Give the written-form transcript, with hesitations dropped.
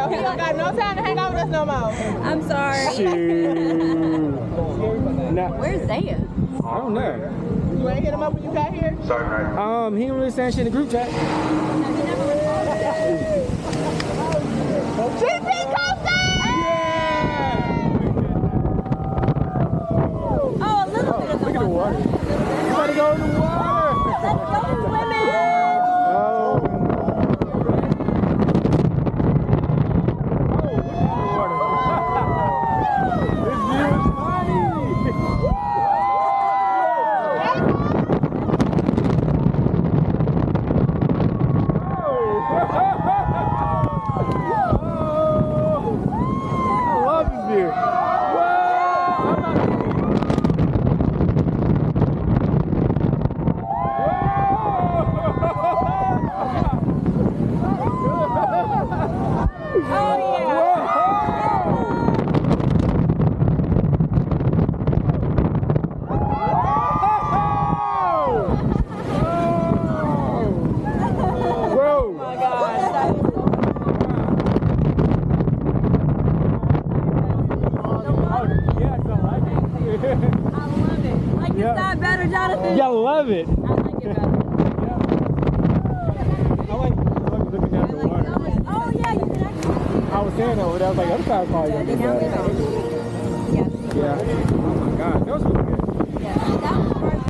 go. He don't got no time to hang out with us no more. I'm sorry. Where's Zaya? I don't know. You ain't hit him up when you got here? He didn't really say shit in the group chat. GP Coaster! Oh, a little bit of Look at the water. You gotta go in the water. Let's go swimming. Oh. This view is funny. I love this view. Better, Jonathan. Yeah, I love it. I like it better. I like looking down the water. Oh yeah, you can actually. I was saying that, but I was like, other side probably gonna be better. Yeah. Yeah. Oh my god, that was really good. Yeah.